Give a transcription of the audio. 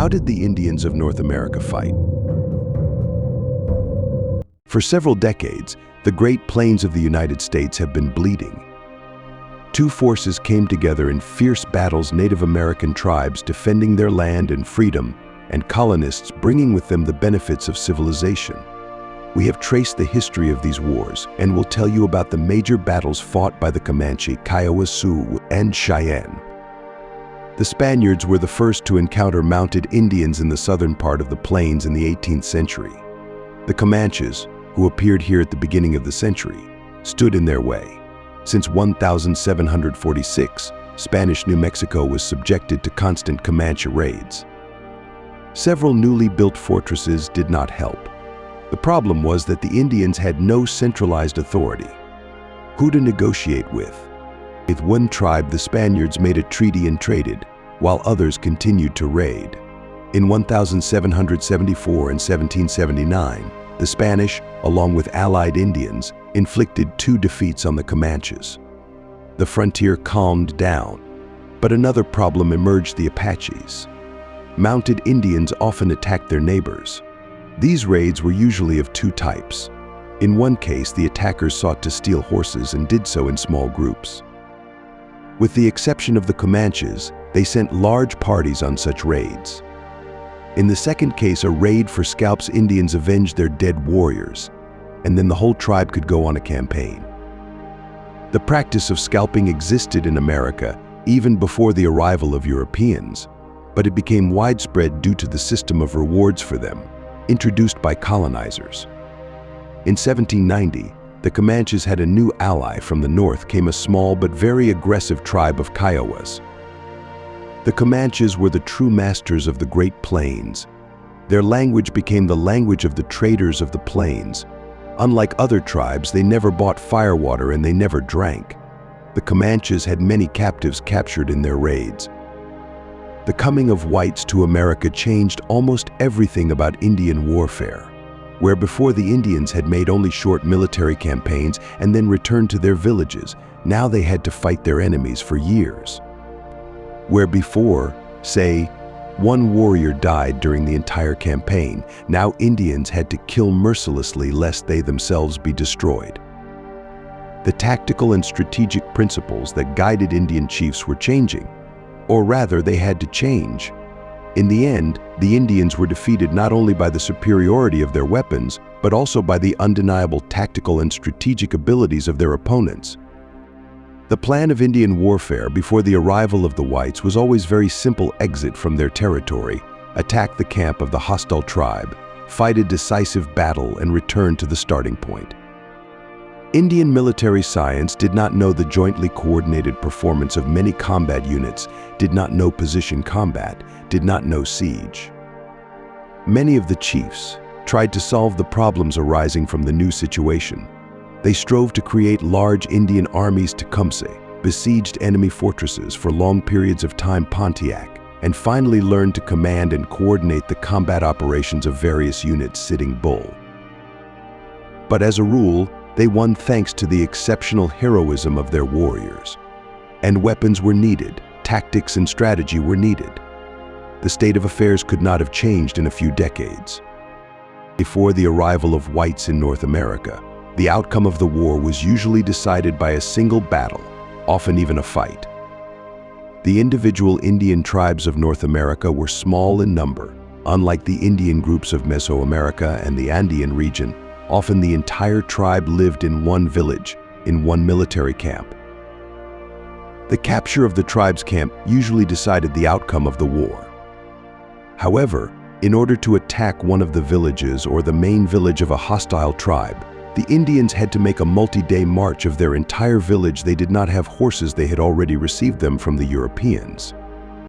how did the Indians of North America fight? For several decades, the Great Plains of the United States have been bleeding. Two forces came together in fierce battles: Native American tribes defending their land and freedom, and colonists bringing with them the benefits of civilization. We have traced the history of these wars and will tell you about the major battles fought by the Comanche, Cayowas, Sioux, and Cheyenne. The Spaniards were the first to encounter mounted Indians in the southern part of the plains in the 18th century. The Comanches, who appeared here at the beginning of the century, stood in their way. Since 1746, Spanish New Mexico was subjected to constant Comanche raids. Several newly built fortresses did not help. The problem was that the Indians had no centralized authority. Who to negotiate with? With one tribe, the Spaniards made a treaty and traded, while others continued to raid. In 1774 and 1779, the Spanish, along with allied Indians, inflicted 2 defeats on the Comanches. The frontier calmed down, but another problem emerged: the Apaches. Mounted Indians often attacked their neighbors. These raids were usually of 2 types. In one case, the attackers sought to steal horses and did so in small groups. With the exception of the Comanches, they sent large parties on such raids. In the second case, a raid for scalps, Indians avenged their dead warriors, and then the whole tribe could go on a campaign. The practice of scalping existed in America even before the arrival of Europeans, but it became widespread due to the system of rewards for them, introduced by colonizers. In 1790, the Comanches had a new ally. From the north came a small but very aggressive tribe of Cayowas. The Comanches were the true masters of the Great Plains. Their language became the language of the traders of the plains. Unlike other tribes, they never bought firewater and they never drank. The Comanches had many captives captured in their raids. The coming of whites to America changed almost everything about Indian warfare. Where before the Indians had made only short military campaigns and then returned to their villages, now they had to fight their enemies for years. Where before, say, one warrior died during the entire campaign, now Indians had to kill mercilessly lest they themselves be destroyed. The tactical and strategic principles that guided Indian chiefs were changing, or rather they had to change. In the end, the Indians were defeated not only by the superiority of their weapons, but also by the undeniable tactical and strategic abilities of their opponents. The plan of Indian warfare before the arrival of the whites was always very simple: exit from their territory, attack the camp of the hostile tribe, fight a decisive battle, and return to the starting point. Indian military science did not know the jointly coordinated performance of many combat units, did not know position combat, did not know siege. Many of the chiefs tried to solve the problems arising from the new situation. They strove to create large Indian armies: Tecumseh, besieged enemy fortresses for long periods of time, Pontiac, and finally learned to command and coordinate the combat operations of various units, Sitting Bull. But as a rule, they won thanks to the exceptional heroism of their warriors. And weapons were needed, tactics and strategy were needed. The state of affairs could not have changed in a few decades. Before the arrival of whites in North America, the outcome of the war was usually decided by a single battle, often even a fight. The individual Indian tribes of North America were small in number. Unlike the Indian groups of Mesoamerica and the Andean region, often the entire tribe lived in one village, in one military camp. The capture of the tribe's camp usually decided the outcome of the war. However, in order to attack one of the villages or the main village of a hostile tribe, the Indians had to make a multi-day march of their entire village. They did not have horses. They had already received them from the Europeans.